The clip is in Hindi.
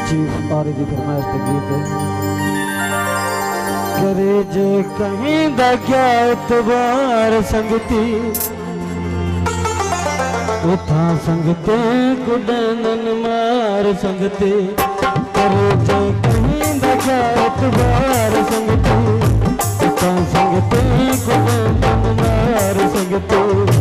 चीफ आर की फरमाइश पे गीत है। करे जे कहीं दा क्या एतबार संगती उठा संगते कुडनन मार संगते। करे जे कहीं दा क्या एतबार संगती उठा संगते कुडनन मार संगते।